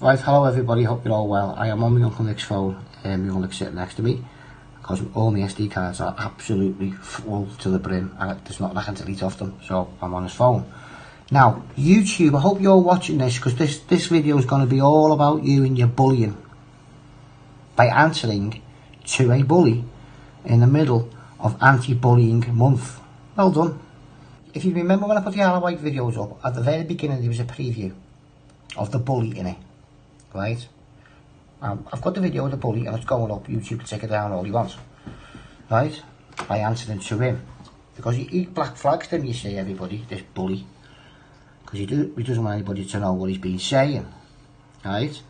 Right, hello everybody, hope you're all well. I am on my Uncle Nick's phone, my Uncle Nick's sitting next to me, because all my SD cards are absolutely full to the brim, and there's nothing I can delete off them, so I'm on his phone. Now, YouTube, I hope you're watching this, because this video is going to be all about you and your bullying, by answering to a bully in the middle of anti-bullying month. Well done. If you remember when I put the ALOT videos up, at the very beginning there was a preview of the bully in it, right? I've got the video of the bully and it's going up. YouTube can take it down all he wants, right? By answering to him, because he black flags them, you see, everybody, this bully, because he doesn't want anybody to know what he's been saying, right?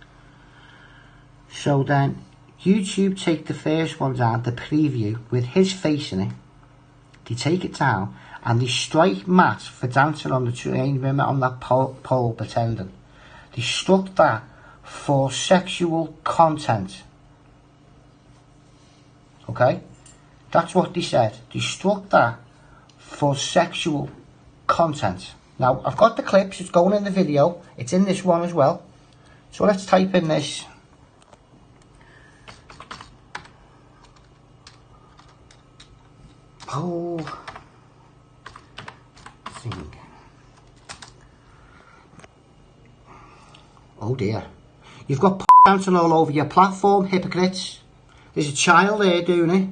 So then YouTube take the first one down, the preview with his face in it. They take it down and they strike Matt for dancing on the train, remember, on that pole pretending. They struck that for sexual content. Okay? That's what they said. They struck that for sexual content. Now, I've got the clips, it's going in the video, it's in this one as well. So let's type in this. Oh, thing. Oh dear. You've got dancing all over your platform, hypocrites. There's a child there doing it.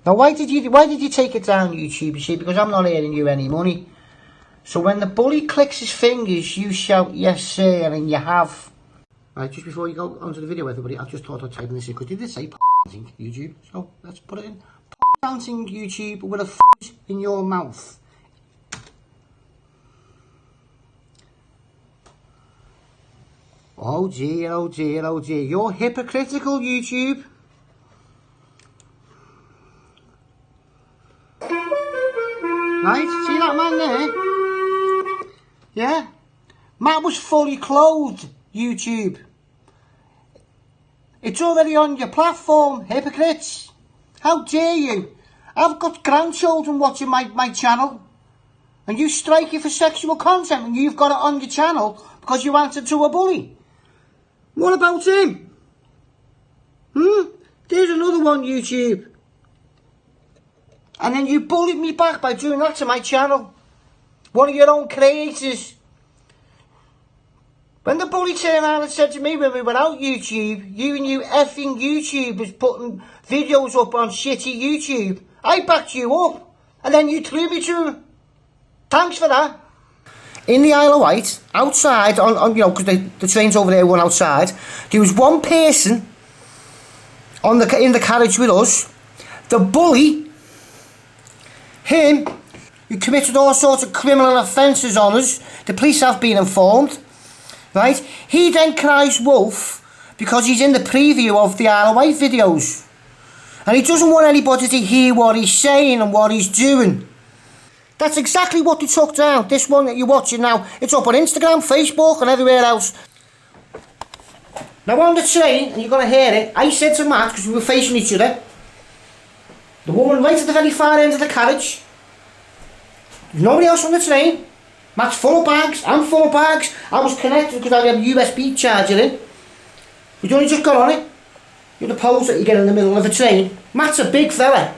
Now why did you take it down, YouTube? You see, because I'm not earning you any money. So when the bully clicks his fingers, you shout, yes sir, and you have. Right, just before you go onto the video, everybody, I just thought I'd type in this in, because they did say dancing, YouTube. So let's put it in. Dancing, YouTube, with a foot in your mouth. Oh dear, oh dear, oh dear. You're hypocritical, YouTube. Right, see that man there? Yeah? Matt was fully clothed, YouTube. It's already on your platform, hypocrites. How dare you? I've got grandchildren watching my channel. And you strike it for sexual content and you've got it on your channel because you answered to a bully. What about him? There's another one, YouTube. And then you bullied me back by doing that to my channel. One of your own creators. When the bully turned around and said to me when we were out YouTube, you and you effing YouTubers putting videos up on shitty YouTube, I backed you up. And then you threw me to him. Thanks for that. In the Isle of Wight, outside, on you know, because the train's over there, one outside, there was one person in the carriage with us. The bully, him, who committed all sorts of criminal offences on us. The police have been informed, right? He then cries wolf because he's in the preview of the Isle of Wight videos. And he doesn't want anybody to hear what he's saying and what he's doing. That's exactly what they took down. This one that you're watching now, it's up on Instagram, Facebook and everywhere else. Now on the train, and you're going to hear it, I said to Matt, because we were facing each other, the woman right at the very far end of the carriage, there's nobody else on the train, Matt's full of bags, I'm full of bags, I was connected because I had a USB charger in. We'd only just got on it. You know the poles that you get in the middle of a train? Matt's a big fella.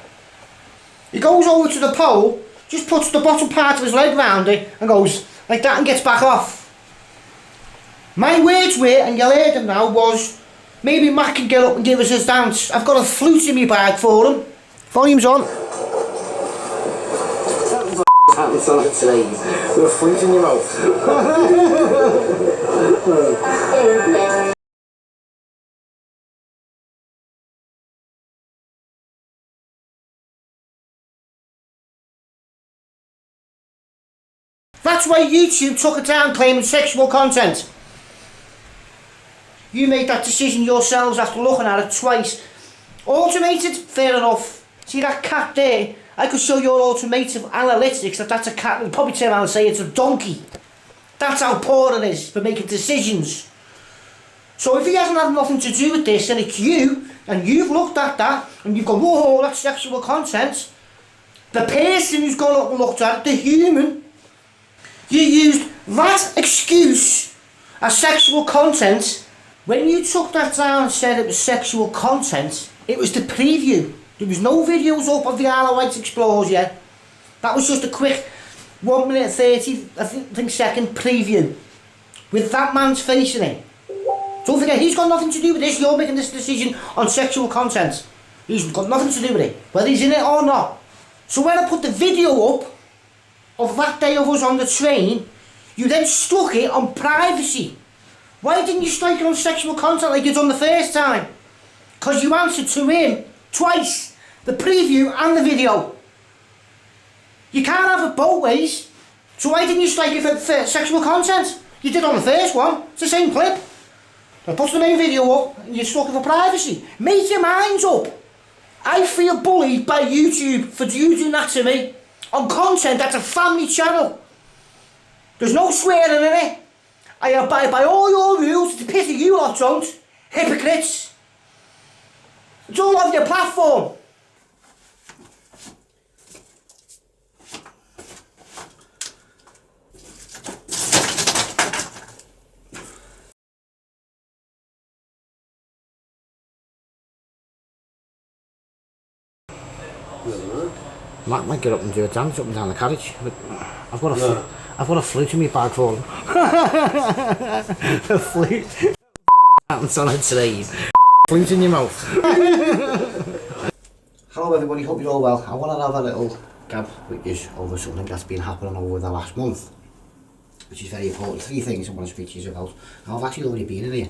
He goes over to the pole, just puts the bottom part of his leg round it and goes like that and gets back off. My words were, and you'll hear them now, was maybe Matt can get up and give us his dance. I've got a flute in my bag for him. Volume's on. Happens on today with a flute in your mouth. That's why YouTube took it down, claiming sexual content. You made that decision yourselves after looking at it twice. Automated? Fair enough. See that cat there? I could show your automated analytics that that's a cat. We'll probably turn around and say it's a donkey. That's how poor it is for making decisions. So if he hasn't had nothing to do with this and it's you, and you've looked at that, and you've gone, whoa, that's sexual content, the person who's gone up and looked at it, the human, you used that excuse as sexual content. When you took that down and said it was sexual content, it was the preview. There was no videos up of the ALOT explores yet. That was just a quick 1 minute 30 I think second preview with that man's face in it. Don't forget, he's got nothing to do with this. You're making this decision on sexual content. He's got nothing to do with it, whether he's in it or not. So when I put the video up of that day of us on the train, you then stuck it on privacy. Why didn't you strike it on sexual content like you done the first time? Because you answered to him twice, the preview and the video. You can't have it both ways. So why didn't you strike it for sexual content? You did on the first one, it's the same clip. I put the main video up and you stuck it for privacy. Make your minds up. I feel bullied by YouTube for you doing that to me on content that's a family channel. There's no swearing in it. I abide by all your rules. It's a pity you lot don't. Hypocrites. It's all on your platform. Matt might get up and do a dance up and down the carriage, but I've got a flute in my bag for him. A flute. Happens on it today. Flute in your mouth. Hello everybody, hope you're all well. I want to have a little gab with you over something that's been happening over the last month, which is very important. 3 things I want to speak to you about. Now, I've actually already been in here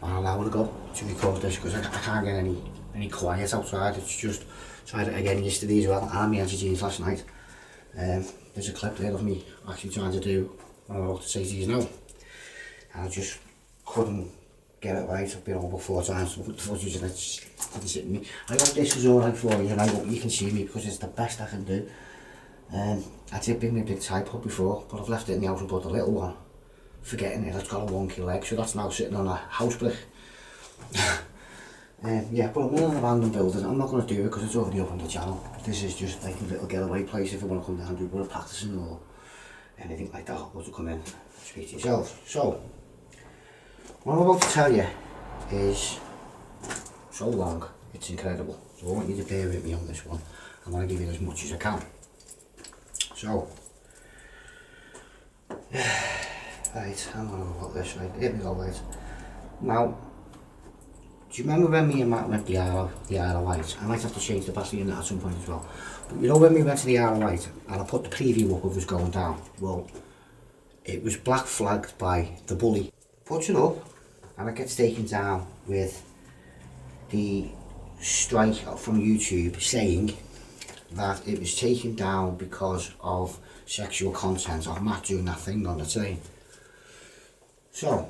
an hour ago to record this because I can't get any quiet outside. It's just tried it again yesterday as well, and I had jeans last night. There's a clip there of me actually trying to do what I'm about to say to you now, and I just couldn't get it right. I've been over 4 times with the footage and it just didn't sit in me. I hope this is alright for you and I hope you can see me because it's the best I can do. I did bring me a big tripod before, but I've left it in the house and bought a little one, forgetting it. It's got a wonky leg, so that's now sitting on a house brick. Yeah, but I'm in an abandoned building. I'm not going to do it because it's already up on the channel. This is just like a little getaway place if you want to come down and do a bit of practicing or anything like that, or to come in and speak to yourself. So, what I'm about to tell you is so long, it's incredible. So I want you to bear with me on this one. I want to give you as much as I can. So, right, I'm going to go about this, right, here we go, right. Now, do you remember when me and Matt went to the ALOT? I might have to change the battery in that at some point as well. But you know when we went to the ALOT and I put the preview up of us going down? Well, it was black flagged by the bully. Puts it up and it gets taken down with the strike from YouTube saying that it was taken down because of sexual content of Matt doing that thing on the train. So,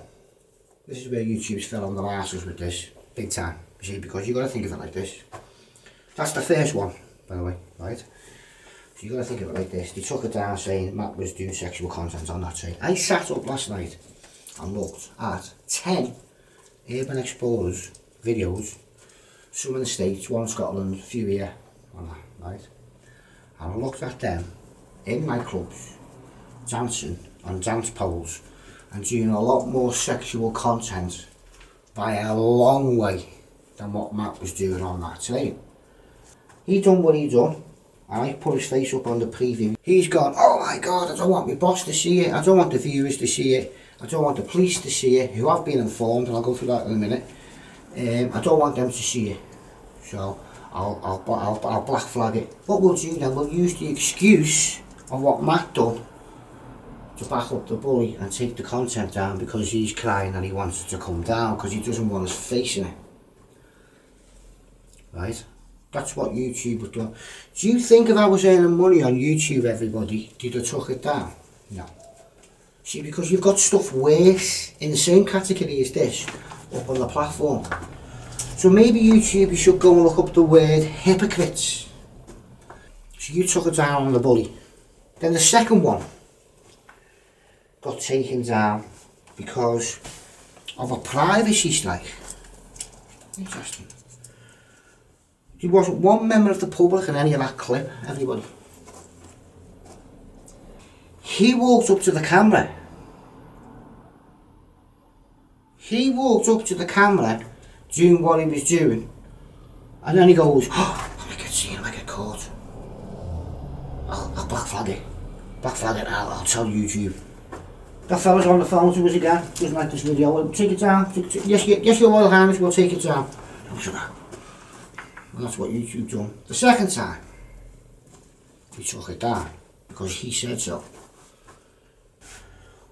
this is where YouTube's fell on their asses with this. Big time, you see, because you got to think of it like this. That's the first one, by the way, right? So you got to think of it like this. They took it down saying Matt was doing sexual content on that train. I sat up last night and looked at 10 Urban Explorers videos, some in the States, one in Scotland, a few here, right? And I looked at them in nightclubs, dancing on dance poles, and doing a lot more sexual content by a long way than what Matt was doing on that train. He done what he done, and I put his face up on the preview. He's gone, oh my god, I don't want my boss to see it, I don't want the viewers to see it, I don't want the police to see it, who have been informed, and I'll go through that in a minute. I don't want them to see it, so I'll black flag it. What we'll do then, we'll use the excuse of what Matt done to back up the bully and take the content down because he's crying and he wants it to come down because he doesn't want his face in it. Right? That's what YouTube was doing. Do you think if I was earning money on YouTube, everybody, did I took it down? No. See, because you've got stuff worse in the same category as this up on the platform. So maybe YouTube, you should go and look up the word hypocrites. So you took it down on the bully. Then the second one got taken down because of a privacy strike. Interesting. There wasn't one member of the public in any of that clip, everybody. He walked up to the camera He walked up to the camera, doing what he was doing, and then he goes, oh, I might get seen, I might get caught. I'll black flag it. Black flag it, I'll tell YouTube. That fella's on the phone to us again, doesn't like this video. Well, take it down. Yes, your Royal Highness, we'll take it down. No, sugar. And that's what YouTube done. The second time, he took it down because he said so.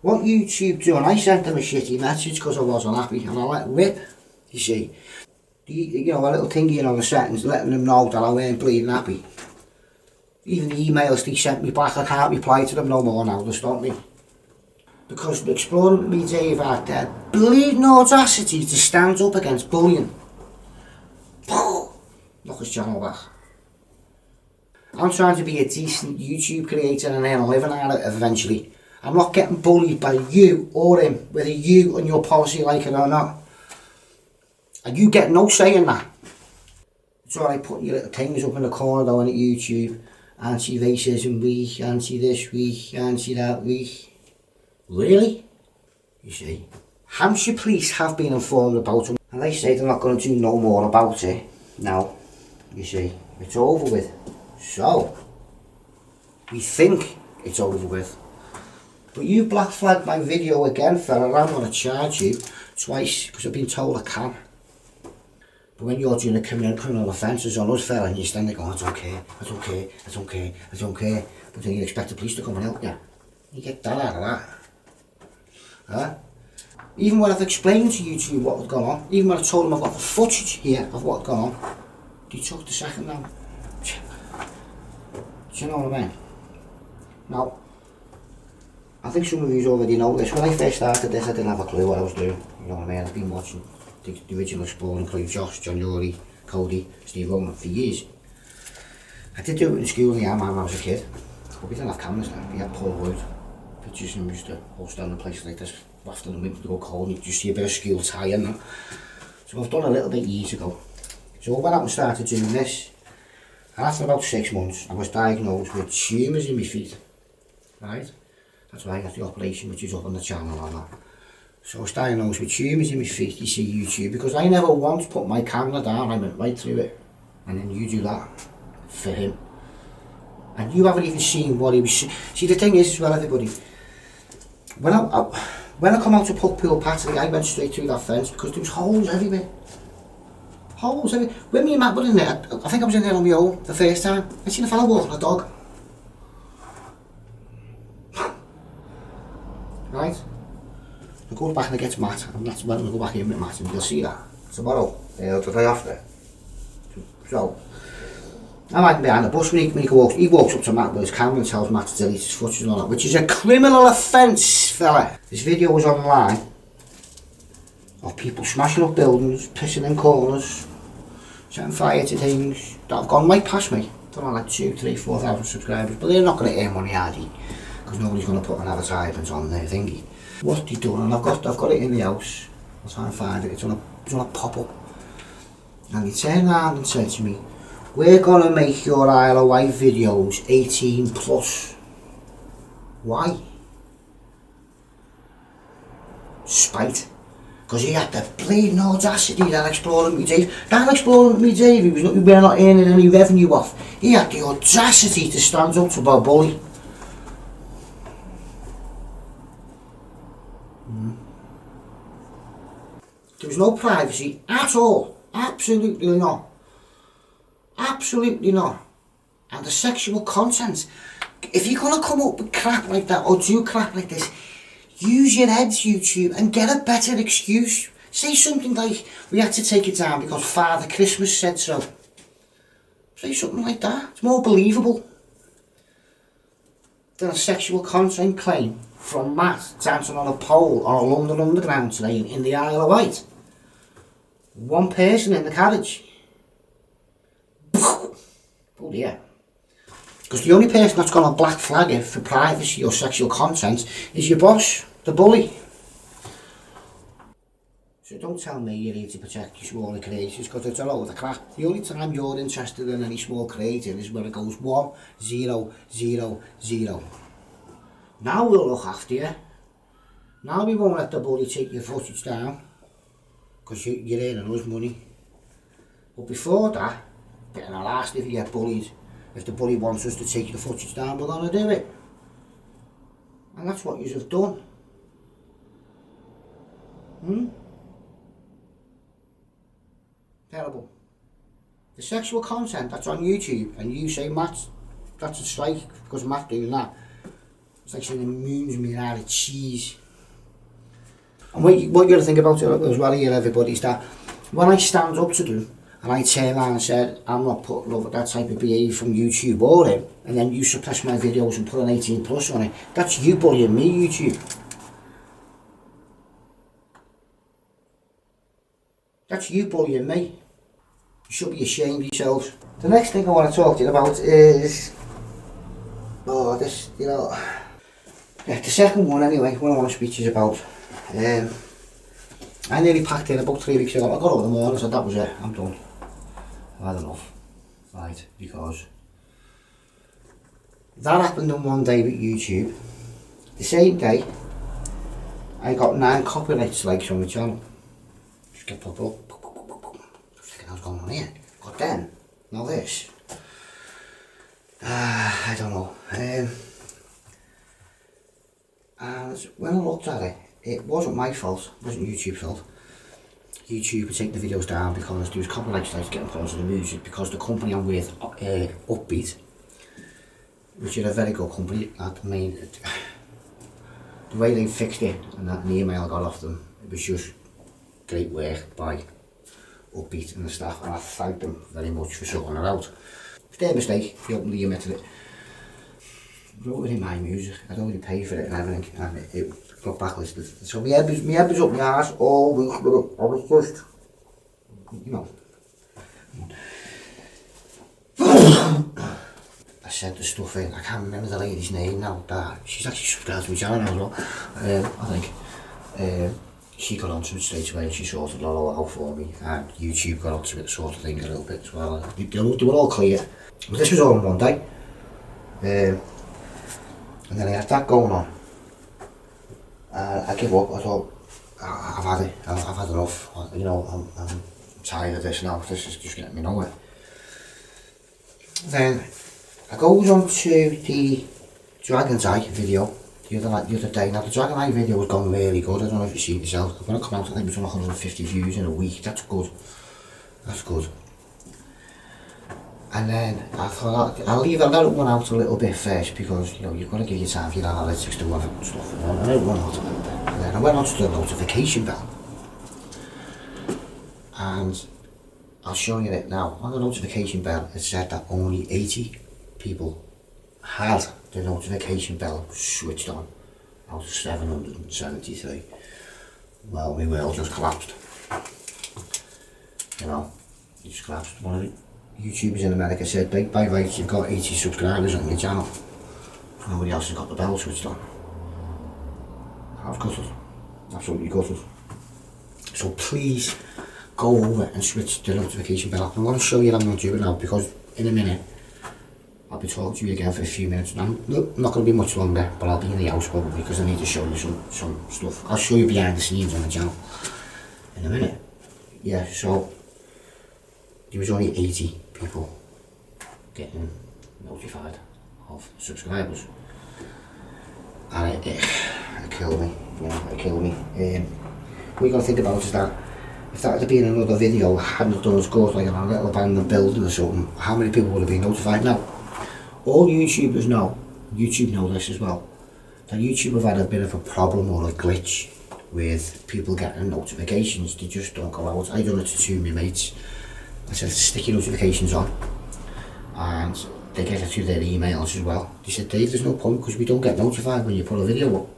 What YouTube done, I sent them a shitty message because I wasn't happy, and I let rip, you see. You know, a little thingy on the settings, letting them know that I weren't bleeding happy. Even the emails they sent me back, I can't reply to them no more now, they stopped me. Because Exploring me Dave had their bleeding audacity to stand up against bullying. Knock his channel back. I'm trying to be a decent YouTube creator and earn a living out of it eventually. I'm not getting bullied by you or him, whether you and your policy like it or not. And you get no say in that. It's alright putting your little things up in the corner though on YouTube. Anti-racism week, anti-this week, anti-that week. Really? You see. Hampshire police have been informed about him, and they say they're not going to do no more about it. Now, you see, it's over with. So, we think it's over with. But you black flagged my video again, fella. I'm going to charge you twice because I've been told I can. But when you're doing a criminal offences on us, fella, and you stand there going, it's okay, it's okay, it's okay, it's okay. But then you expect the police to come and help you. You get that out of that. Huh? Even when I've explained to YouTube what had gone on, even when I told them I've got the footage here of what had gone on, they took the second now. Do you know what I mean? Now, I think some of you already know this. When I first started this, I didn't have a clue what I was doing. You know what I mean? I've been watching the original Exploring, including Josh, John Yuri, Cody, Steve Roman for years. I did do it in school in the army when I was a kid. But we didn't have cameras then. We had Polaroid pictures and we used to all stand in places like this after the winter to go cold and you just see a bit of school tie in them. So I've done a little bit years ago. So I went out and started doing this. And after about 6 months, I was diagnosed with tumours in my feet. Right? That's why I got the operation, which is up on the channel and that. So I was diagnosed with tumours in my feet, you see YouTube, because I never once put my camera down, I went right through it. And then you do that for him. And you haven't even seen what he was... See, the thing is as well, everybody, when I come out to put PEOLPE, I went straight through that fence because there was holes everywhere. Holes everywhere. When me and Matt were in there, I think I was in there on my own the first time. I seen a fella walking a dog. Right? I go back and I get to Matt, and that's when I go back in with Matt, and you'll see that tomorrow, the day after. So, I'm hiding behind the bush when he walks up to Matt with his camera and tells Matt to delete his footage and all that, which is a criminal offence, fella. This video was online of people smashing up buildings, pissing in corners, setting fire to things that have gone right past me. They're on like 2, 3, 4,000 subscribers, but they're not going to earn money, are they? Because nobody's going to put an advertisement on their thingy. What they done, and I've got it in the house. I'll try and find it. It's on a pop-up. And he turned around and said to me, "We're gonna make your ILOI videos 18 plus." Why? Spite. Because he had the bleeding audacity, that Exploring me Dave. That Exploring me Dave, we're not earning any revenue off. He had the audacity to stand up to a bully. There was no privacy at all. Absolutely not. Absolutely not. And the sexual content. If you're going to come up with crap like that or do crap like this, use your heads, YouTube, and get a better excuse. Say something like, we had to take it down because Father Christmas said so. Say something like that. It's more believable than a sexual content claim from Matt dancing on a pole on a London Underground train in the Isle of Wight. One person in the carriage. Oh dear. Because the only person that's going to black flag it for privacy or sexual content is your boss, the bully. So don't tell me you need to protect your smaller creators because it's a load of crap. The only time you're interested in any small creator is when it goes 1, 0, 0, 0. Now we'll look after you. Now we won't let the bully take your footage down. because you're earning us money. But before that, getting our ass if you get bullied. If the bully wants us to take the footage down, we're going to do it. And that's what you have done. Terrible. The sexual content that's on YouTube, and you say, Matt, that's a strike because Matt's doing that. It's like saying the moon's made out of cheese. And what you got to think about it as well here, everybody, is that when I stand up to them and I turn around and said, I'm not putting up with that type of behaviour from YouTube or him, and then you suppress my videos and put an 18 plus on it, that's you bullying me, YouTube. That's you bullying me. You should be ashamed of yourselves. The next thing I want to talk to you about is, the second one anyway, what I want to speak to you about. I nearly packed in about 3 weeks ago. I got up in the morning and said, that was it, I'm done. I've had enough. Right, because that happened on one day with YouTube. The same day, I got 9 copyright strikes on the channel. Just get pop up. Thinking, what's going on here? Got them. Now this. I don't know. And when I looked at it, it wasn't my fault. It wasn't YouTube's fault. YouTube would take the videos down because there was copyright strikes getting put onto the music, because the company I'm with, Upbeat, which is a very good company, the way they fixed it and that email I got off them, it was just great work by Upbeat and the staff, and I thank them very much for sorting it out. It's their mistake, they openly admitted it. I wrote it in my music, I'd already paid for it and everything, and it got backlisted. So my head was up my arse all week, but I was just, I sent the stuff in. I can't remember the lady's name now. She's actually subscribed to my channel as well. I think she got onto it straight away and she sorted it all out for me. And YouTube got onto it sort of thing a little bit as well. They were all clear. But this was all in one day. And then I had that going on. I give up. I thought, I've had it. I've had enough. I'm tired of this now. This is just getting me nowhere. Then I goes on to the Dragon's Eye video the other day. Now the Dragon Eye video was going really good. I don't know if you see it yourself. I'm going to come out, I think it was 150 views in a week. That's good. That's good. And then I thought I'll let it run out a little bit first, because you've got to give your time for your analytics to run and stuff. And I let it run out a little bit. And then I went on to the notification bell. And I'll show you it now. On the notification bell, it said that only 80 people had the notification bell switched on out of 773. Well, my world just collapsed. It just collapsed. One of the YouTubers in America said, by rights, you've got 80 subscribers on your channel. Nobody else has got the bell switched on. I was gutted. Absolutely gutted. So please go over and switch the notification bell. I'm going to show you how I'm going to do it now, because in a minute I'll be talking to you again for a few minutes. I'm not going to be much longer, but I'll be in the house probably, because I need to show you some stuff. I'll show you behind the scenes on the channel in a minute. Yeah, so there was only 80 people getting notified of subscribers, and it killed me. It killed me. What you got to think about is that if that had been another video, I hadn't done as good, like a little abandoned building or something, how many people would have been notified? Now, all YouTubers know, YouTube know this as well, that YouTube have had a bit of a problem or a glitch with people getting notifications. They just don't go out. I done it to 2 of my mates. I said, stick your notifications on, and they get it through their emails as well. They said, Dave, there's no point, because we don't get notified when you put a video up.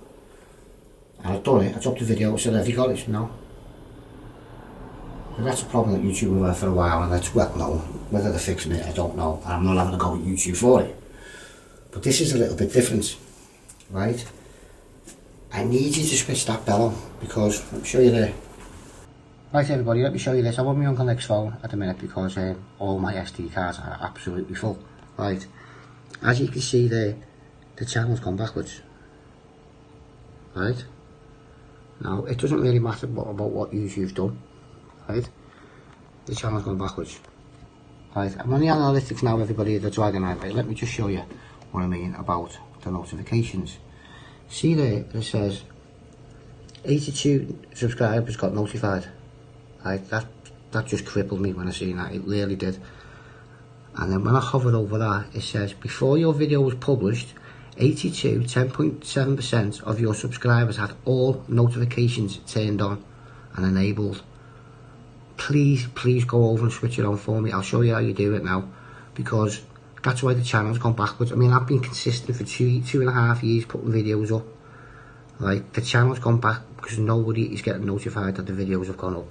And I've done it. I dropped the video. I said, have you got it? No. And that's a problem that YouTube have had for a while, and that's well known. Whether they're fixing it, I don't know. And I'm not having a go at YouTube for it. But this is a little bit different, right? I need you to switch that bell on, because let me show you there. Right everybody, let me show you this. I'm on my Uncle Nick's phone at the minute, because all my SD cards are absolutely full. Right, as you can see there, the channel's gone backwards. Right, now it doesn't really matter about what YouTube's done. right? The channel's gone backwards. Right, I'm on the analytics now, everybody, the Dragon Eye, right? Let me just show you what I mean about the notifications. See there, it says 82 subscribers got notified. Right, that just crippled me when I seen that, it really did. And then when I hover over that, it says before your video was published, 10.7% of your subscribers had all notifications turned on and enabled. Please go over and switch it on for me. I'll show you how you do it now, because that's why the channel's gone backwards. I mean, I've been consistent for two and a half years putting videos up. Right, the channel's gone back because nobody is getting notified that the videos have gone up,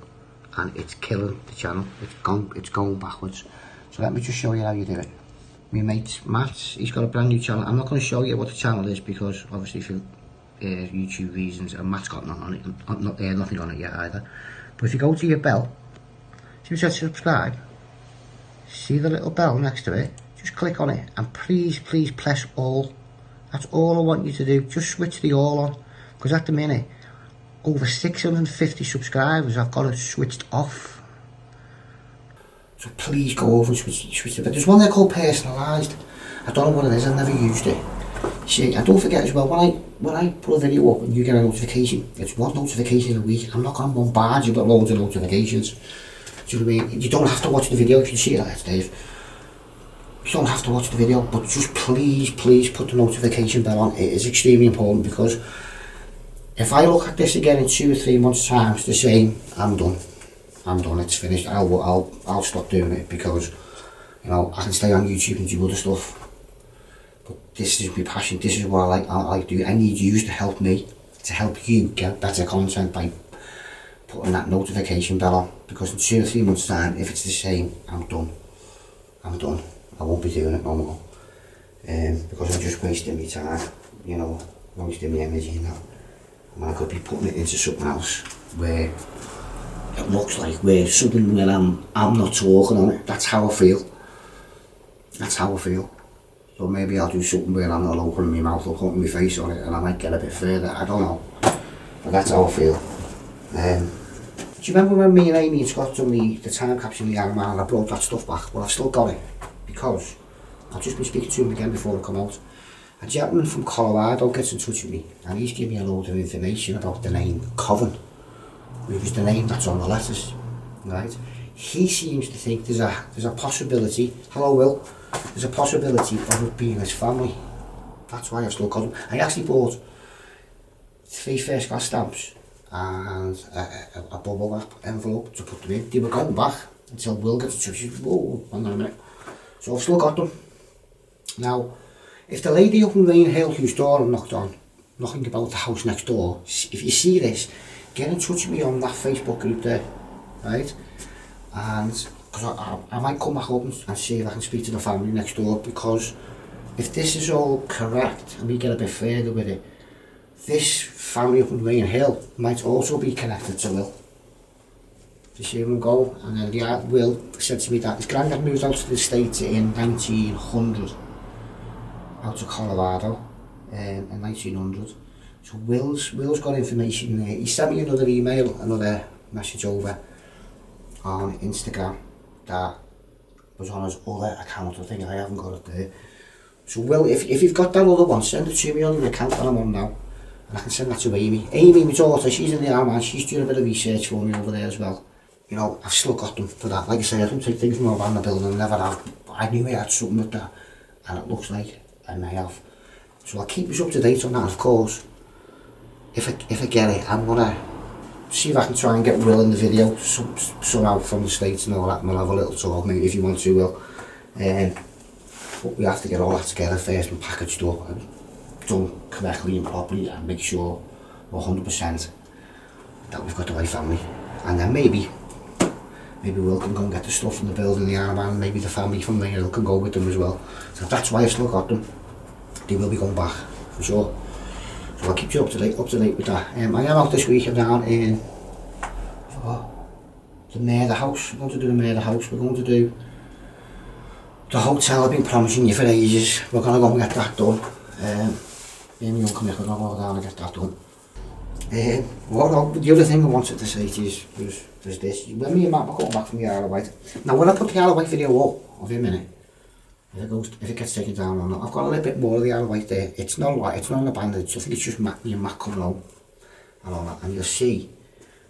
and it's killing the channel. It's going backwards. So let me just show you how you do it. My mate Matt, he's got a brand new channel. I'm not going to show you what the channel is because obviously for YouTube reasons, and Matt's got nothing on it, nothing on it yet either. But if you go to your bell, see if it says subscribe, see the little bell next to it, just click on it and please press all. That's all I want you to do. Just switch the all on, because at the minute over 650 subscribers I've got it switched off. So please go over and switch it. But there's one there called personalised. I don't know what it is, I've never used it. See, and don't forget as well, when I put a video up and you get a notification, it's one notification a week. I'm not going to bombard you with loads of notifications. Do you know what I mean? You don't have to watch the video. You can see that, Dave. You don't have to watch the video, but just please put the notification bell on. It is extremely important, because if I look at this again in 2 or 3 months' time, it's the same. I'm done, it's finished. I'll stop doing it, because you know I can stay on YouTube and do other stuff. But this is my passion. This is what I like doing. I need you to help me, to help you get better content by putting that notification bell on, because in 2 or 3 months' time, if it's the same, I'm done. I won't be doing it no more, because I'm just wasting my time, you know, wasting my energy and that. And I could be putting it into something else where it looks like something where I'm not talking on it. That's how I feel. So maybe I'll do something where I'm not opening my mouth or putting my face on it, and I might get a bit further, I don't know. But that's how I feel. Do you remember when me and Amy and Scott done the time capsule in the Iron Man, and I brought that stuff back? Well, I've still got it, because I've just been speaking to him again before it come out. A gentleman from Colorado gets in touch with me, and he's giving me a load of information about the name Coven, which is the name that's on the letters, right? He seems to think there's a possibility, hello Will, there's a possibility of it being his family. That's why I've still got him. I actually bought 3 first class stamps and a bubble wrap envelope to put them in. They were going back until Will gets in touch with me. Whoa, hang on a minute. So I've still got them. Now, if the lady up in Rain Hill whose door I knocked on, knocking about the house next door, if you see this, get in touch with me on that Facebook group there, right? And because I might come back up and see if I can speak to the family next door, because if this is all correct and we get a bit further with it, this family up in Rain Hill might also be connected to Will. To see him go. And then Will said to me that his granddad moved out to the States in 1900, out to Colorado, in 1900. So Will's got information there. He sent me another email, another message over on Instagram that was on his other account. I think I haven't got it there. So Will, if you've got that other one, send it to me on the account that I'm on now, and I can send that to Amy. Amy, my daughter, she's in the Army, she's doing a bit of research for me over there as well. You know, I've still got them for that. Like I say, I don't take things from around the building, I never have. I knew I had something with that, and it looks like I may have. So I'll keep us up to date on that, of course. If I get it, I'm gonna see if I can try and get Will in the video somehow from the States and all that, and we'll have a little talk, maybe, if you want to, Will. But we have to get all that together first and packaged up and done correctly and properly, and make sure we're 100% that we've got the right family. And then maybe Will can go and get the stuff from the building, the Iron Man, maybe the family from there can go with them as well. So that's why I've still got them. They will be going back, for sure. So I'll keep you up to date with that. I am out this week. I'm down in the Murder House. We're going to do the Murder House. We're going to do the hotel I've been promising you for ages. We're going to go and get that done. Me and my uncle Nick are going to go down and get that done. The other thing I wanted to say to you was this. When me and Matt were coming back from the Isle of Wight, now when I put the Isle of Wight video up of him in it, if it gets taken down or not, I've got a little bit more of the Isle of Wight there. It's not on the bandage, I think it's just me and Matt coming home and all that, and you'll see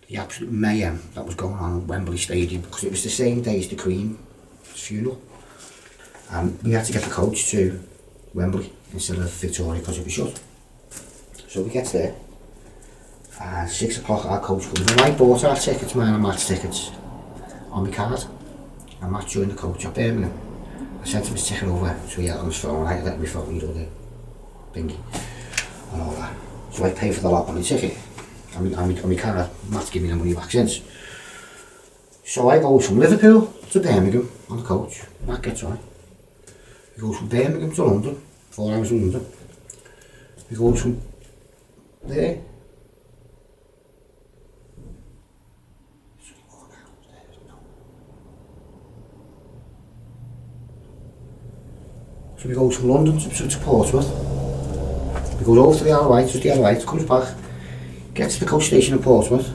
the absolute mayhem that was going on at Wembley Stadium, because it was the same day as the Queen's funeral, and we had to get the coach to Wembley instead of Victoria because it was shut. So we get there, and 6 o'clock our coach comes, and I bought our tickets, mine and Matt's tickets, on my card, and Matt joined the coach at Birmingham. I sent him his ticket over, so he had it on his phone, I let me phone, you know, the bingy, and all that. So I pay for the lot on my ticket, and my card, Matt's giving me the money back since. So I go from Liverpool to Birmingham on the coach, Matt gets on. He goes from Birmingham to London, 4 hours in London. He goes from there. So he goes from London to Portsmouth. He goes over to the Isle of Wight, to the Isle of Wight, comes back, gets to the coach station in Portsmouth,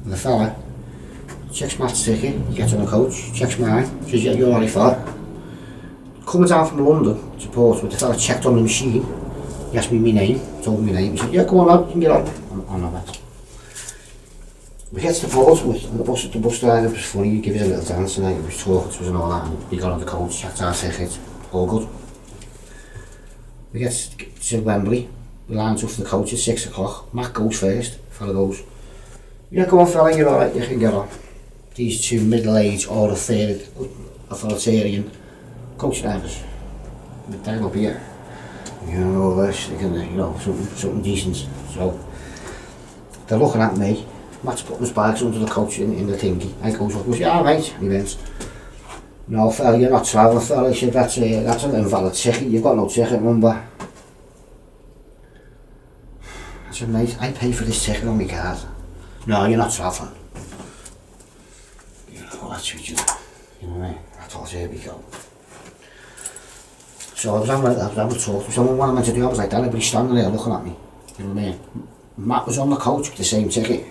and the fella checks Matt's ticket, he gets on the coach, checks mine, says, yeah, you're alright fella. Coming down from London to Portsmouth, the fella checked on the machine, he asked me my name, told me my name, he said, yeah, come on lad, you can get on that. We get to Portsmouth, and the bus driver was funny, he gave us a little dance and he was talking to us and all that, and he got on the coach, checked our ticket, all good. We get to Wembley, we land up for the coach at 6 o'clock, Matt goes first, fella goes, yeah, come on fella, you're alright, you can get on. These two middle-aged, authoritarian coach drivers, they're up here, you know, all this, they can, you know, something decent. So, they're looking at me, Matt's putting his bags under the coach in the thingy. I goes up, yeah, alright, he went, no fella, you're not travelling fella, he said, that's an invalid ticket, you've got no ticket number. I said, mate, I pay for this ticket on my card. No, you're not travelling. You know, that's what you know what I mean? I thought, here we go. So I was having a talk to someone, what I meant to do, I was like, everybody's standing there looking at me. You know what I mean? Matt was on the coach with the same ticket.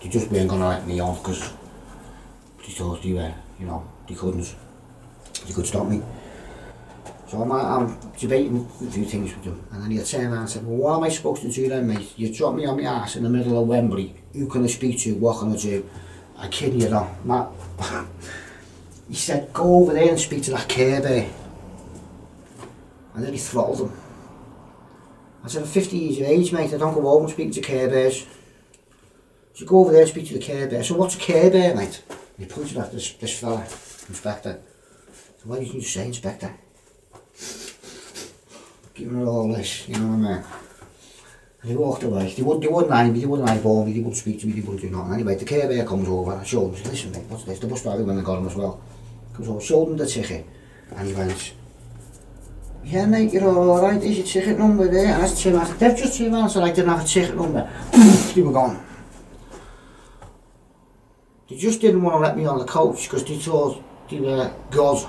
They just weren't going to let me on because they thought they were, you know, they could stop me. So I'm debating a few things with them, and then he'll turn around and say, well, what am I supposed to do then, mate? You drop me on my ass in the middle of Wembley, who can I speak to, what can I do? I kid you not, Matt, he said, go over there and speak to that Care Bear. And then he throttled him. I said, I'm 50 years of age, mate, I don't go over and speak to Care Bears. So go over there and speak to the Care Bear. So what's a Care Bear, mate? And he pointed at this fella, Inspector. So why didn't you say Inspector? Give me all this, you know what I mean? And he walked away. They wouldn't eye me, they wouldn't eyeball me, they wouldn't speak to me, they wouldn't do nothing. Anyway, the Care Bear comes over, I showed him, listen mate, what's this? The bus driver when I got him as well. Comes over, showed him the ticket, and he went, yeah mate, you're alright, there's your ticket number there. And I said, they've just turned around and said I didn't have a ticket number. They were gone. They just didn't want to let me on the coach because they thought they were God.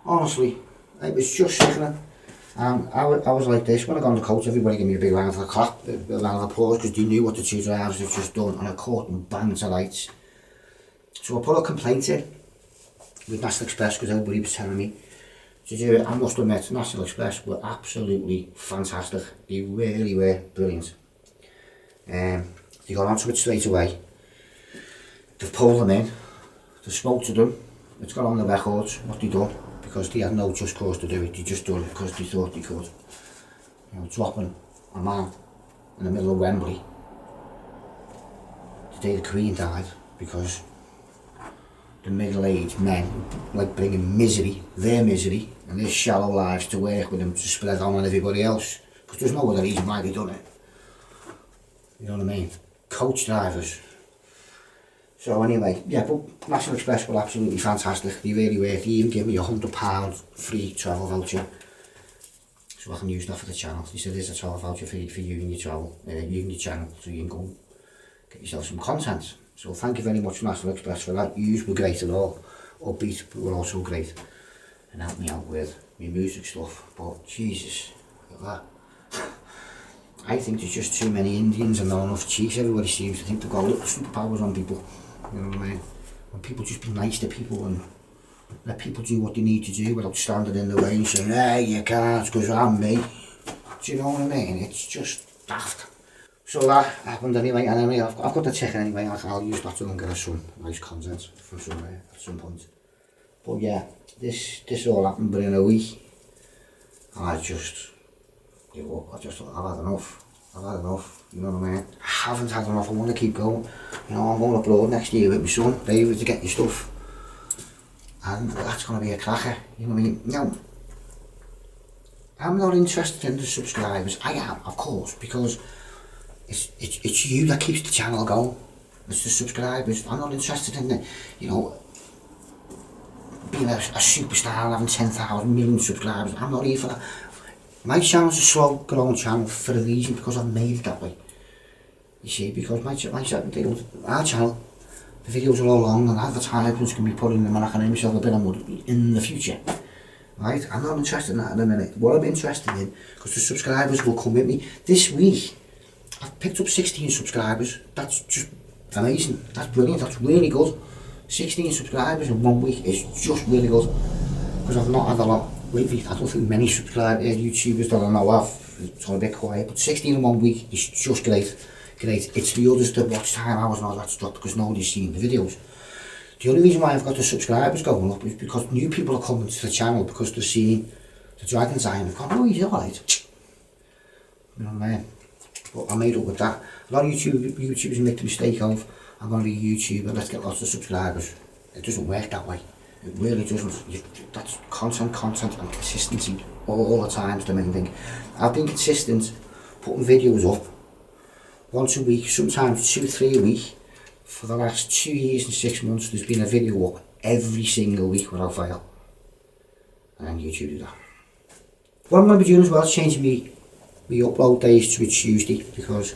Honestly, it was just sickening. I was like this, when I got on the coach, everybody gave me a big round of clap, a round of applause, because they knew what the two drivers had just done, and I caught them bang to lights. So I put a complaint in with National Express, because everybody was telling me to do it. I must admit, National Express were absolutely fantastic. They really were brilliant. They got onto it straight away. They've pulled them in, they spoke to them, it's got on the records what they done, because they had no just cause to do it, they just done it because they thought they could. You know, dropping a man in the middle of Wembley the day the Queen died, because the middle-aged men like bringing misery, their misery and their shallow lives to work with them to spread on everybody else, because there's no other reason why they done it. You know what I mean? Coach drivers. So anyway, yeah, but National Express were absolutely fantastic. They really were. They even gave me £100 free travel voucher, so I can use that for the channel. They said there's a travel voucher for you and your travel, you and your channel, so you can go get yourself some content. So thank you very much National Express for that. You were great and all, upbeat, but were also great and helped me out with my music stuff. But Jesus, look at that. I think there's just too many Indians and not enough chiefs. Everybody seems to think they've got little superpowers on people. You know what I mean? When people just be nice to people and let people do what they need to do without standing in the way and saying, hey, you can't because I'm me. Do you know what I mean? It's just daft. So that happened anyway, and anyway, I've got the ticket anyway. I'll use that to go and get us some nice content from somewhere at some point. But yeah, this all happened within a week. And I just gave up. I just thought, I've had enough. You know what I mean? I haven't had enough. I want to keep going. You know, I'm going abroad next year with my son, David, to get your stuff. And that's going to be a cracker. You know what I mean? Now, I'm not interested in the subscribers. I am, of course, because it's you that keeps the channel going. It's the subscribers. I'm not interested in the, you know, being a superstar and having 10,000 million subscribers. I'm not here for that. My channel's a slow growing channel for a reason, because I've made it that way. You see, because our channel, the videos are all long and advertisements can be put in them and I can earn myself a bit of money in the future. Right? I'm not interested in that in a minute. What I'm interested in, because the subscribers will come with me. This week, I've picked up 16 subscribers. That's just amazing. That's brilliant. That's really good. 16 subscribers in 1 week is just really good. Because I've not had a lot lately. I don't think many YouTubers that I know of. It's all a bit quiet. But 16 in 1 week is just great. It's the others that watch time hours and all that stuff because nobody's seen the videos. The only reason why I've got the subscribers going up is because new people are coming to the channel because they're seeing the Dragon's Eye and they've gone, oh, he's alright. You know what I mean? But I made up with that. A lot of YouTubers make the mistake of, I'm going to be a YouTuber, let's get lots of subscribers. It doesn't work that way. It really doesn't. That's content and consistency all the time is the main thing. I've been consistent, putting videos up once a week, sometimes 2-3 a week. For the last 2 years and 6 months, there's been a video up every single week without fail. And then YouTube do that. What I'm going to be doing as well is changing me upload days to a Tuesday, because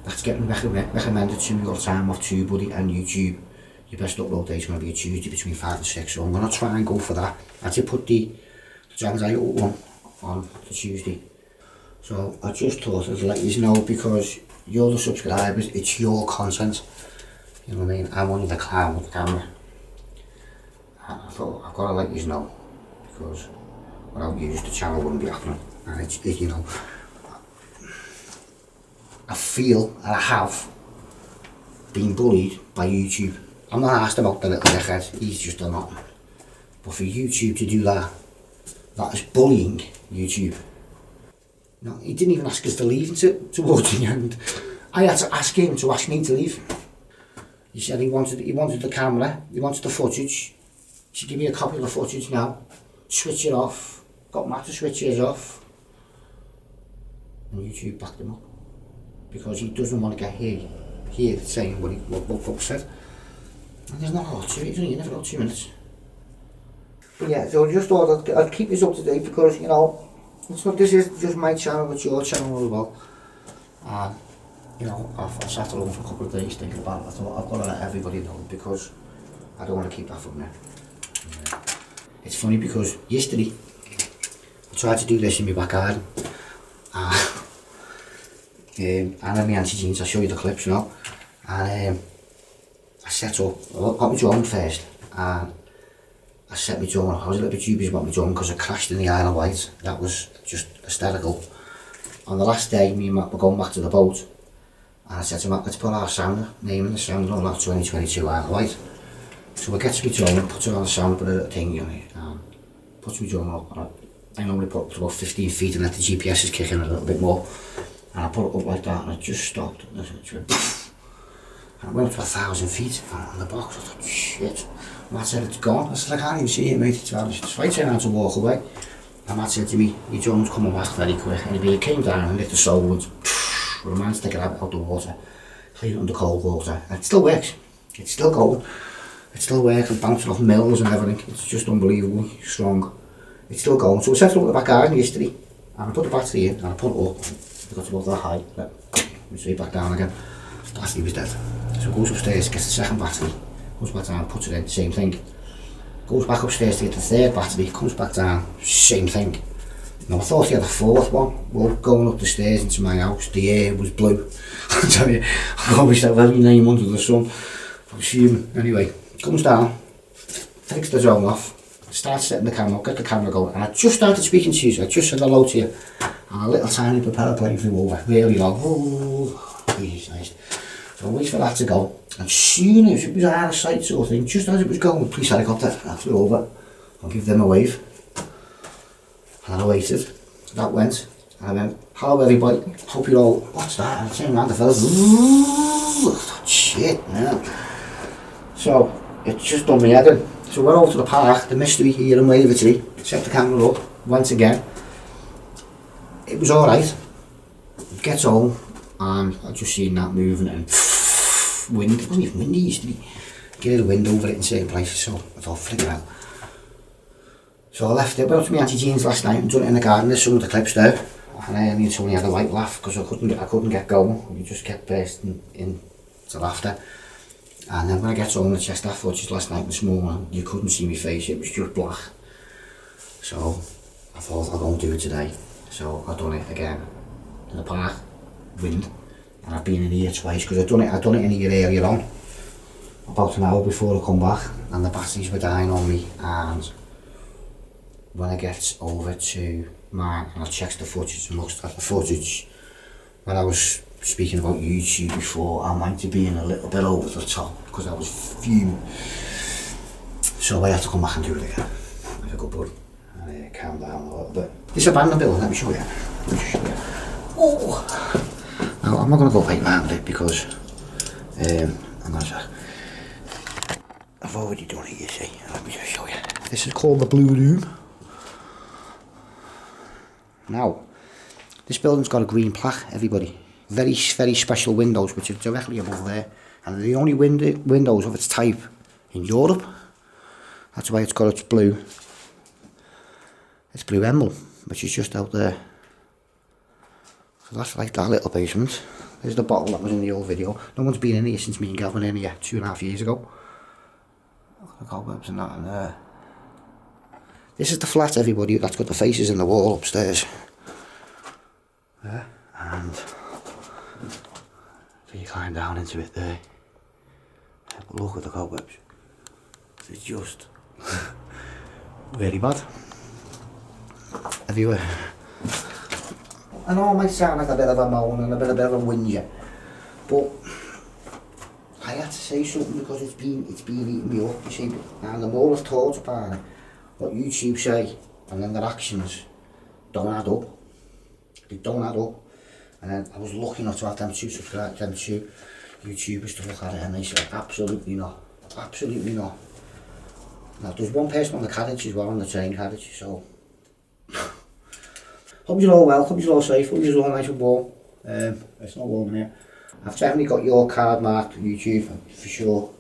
that's getting recommended to me all the time off TubeBuddy and YouTube. Your best upload day is going to be a Tuesday between 5 and 6, so I'm going to try and go for that. I did put the Dragon's Eye one on the Tuesday. So I just thought I'd let you know, because you're the subscribers, it's your content. You know what I mean? I'm only the clown with the camera. And I thought, I've got to let you know, because without you, the channel wouldn't be happening. And it's you know, I feel, and I have, been bullied by YouTube. I'm not asked about the little dickhead, he's just a nothing. But for YouTube to do that, that is bullying YouTube. No, he didn't even ask us to leave towards the end. I had to ask him to ask me to leave. He said he wanted the camera, he wanted the footage. He said, give me a copy of the footage now, switch it off. Got Matt to switch his off. And YouTube backed him up. Because he doesn't want to get here saying what folks said. And there's not a lot to it, you never got 2 minutes. But yeah, so I just thought I'd keep this up to date, because, you know, this is just my channel, it's your channel as well. And, you know, I've sat alone for a couple of days thinking about it. I thought I've got to let everybody know, because I don't want to keep that from there. It's funny because yesterday, I tried to do this in my back garden. And in my anti-jeans, I'll show you the clips now. And I set up, I got my drone first, and I set my drone up. I was a little bit dubious about my drone because I crashed in the Isle of Wight. That was just hysterical. On the last day, me and Matt were going back to the boat, and I said to Matt, let's put our sounder, naming the sounder on that 2022 Isle of Wight. So I get to my drone, put it on the sounder, put a little thing on it, and put my drone up. And I normally put it up to about 15 feet and let the GPS is kick in a little bit more. And I put it up like that, and it just stopped. And it went, and it went up to 1,000 feet on the box. I thought, shit. Matt said, it's gone. I said, I can't even see it, mate. So I turned around to walk away. And Matt said to me, your drone's coming back very quick. And he came down and lit the sole and with a man sticking out the water, clean it under cold water. And it still works. It's still going. It still works and bouncing off mills and everything. It's just unbelievably strong. It's still going. So we set it up in the back garden yesterday. And I put the battery in and I put it up. We got above that height, we straight back down again. The battery was dead. So goes upstairs, gets the second battery, comes back down, puts it in, same thing. Goes back upstairs to get the third battery, comes back down, same thing. Now I thought he had a fourth one. Well, going up the stairs into my house, the air was blue. I tell you, I always have every name under the sun. I was fuming. Anyway, comes down, takes the drone off, starts setting the camera up, get the camera going, and I just started speaking to you, I just said hello to you, and a little tiny propeller plane flew over, really low. Oh, Jesus Christ. So I wait for that to go, and soon as it was out of sight sort of thing, just as it was going, police helicopter, I flew over, I'll give them a wave. And I waited, that went, and I went, hello everybody, hope you're all, what's that? And I turned around, the fellas, shit, man. So, it's just done me head in. So we're over to the park, the mystery here in Wavertree, set the camera up, once again. It was alright. Gets home, and I just seen that moving and wind, it wasn't even windy, it used to be. Get a wind over it in certain places, so I thought, flick it out. So I left it, went up to my Auntie Jean's last night and done it in the garden. There's some of the clips there, and me and Tony had a right laugh because I couldn't get going. We just kept bursting into laughter. And then when I get home, I checked that footage last night and this morning, you couldn't see my face, it was just black. So I thought I'll go and do it today. So I've done it again in the park, wind, and I've been in here twice because I've done it in here earlier on, about an hour before I come back, and the batteries were dying on me. And when I get over to mine and I check the footage and looked at the footage, when I was speaking about YouTube before, I might have been a little bit over the top because I was fuming. So I had to come back and do it again. With a good bud. And calm down a little bit. This abandoned building, let me show you. Oh! Now I'm not going to go right round it because I've already done it, you see. Let me just show you. This is called the Blue Room. Now, this building's got a green plaque, everybody. Very, very special windows, which are directly above there. And they're the only windows of its type in Europe. That's why it's got its blue emblem, which is just out there. So that's like that little basement. There's the bottle that was in the old video. No one's been in here since me and Gavin in here 2.5 years ago. Look at the cobwebs and that in there. This is the flat, everybody, that's got the faces in the wall upstairs. Yeah, and so you climb down into it there. But look at the cobwebs. It's just really bad. Everywhere. I know it might sound like a bit of a moan and a bit of a whinger, but I had to say something because it's been eating me up, you see. And the more I've thought about it, what YouTube say and then their actions don't add up. They don't add up. And then I was lucky not to have them two YouTubers to look at it, and they said absolutely not. Absolutely not. Now there's one person on the carriage as well, on the train carriage, so hope you're all well, hope you're all safe, hope you're all nice and warm. It's not warm in here. I've definitely got your card marked YouTube for sure.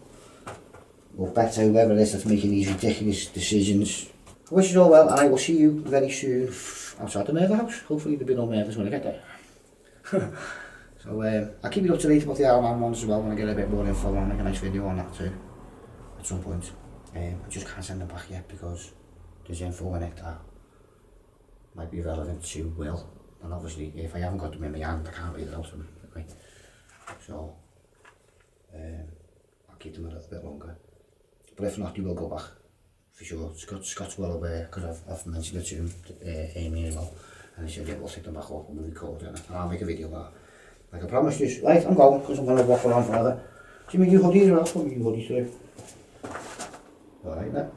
Or better, whoever it is that's making these ridiculous decisions. I wish you all well, and I will see you very soon outside the murder house. Hopefully there'll be no murders when I get there. So I'll keep you up to date about the Iron ones as well when I get a bit more info. I'll make a nice video on that too at some point. I just can't send them back yet because there's info in it that might be relevant to Will, and obviously if I haven't got them in my hand I can't read it out to them. Okay. So I'll keep them a little bit longer. But if not, you will go back, for sure. Scott's well aware, because I've mentioned it to him, Amy as well, and he said, yeah, we'll take them back up and we'll record it, and I'll make a video about it. Like I promised you, right, I'm going, because I'm going to waffle on forever. Do you make your hoodies, or I'll put your hoodies through? Alright then,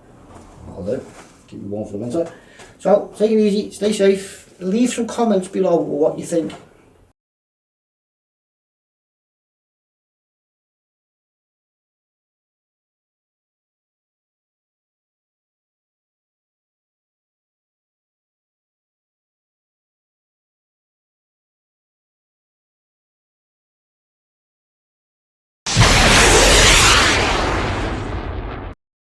that'll do. Keep you warm for the winter. So, take it easy, stay safe, leave some comments below what you think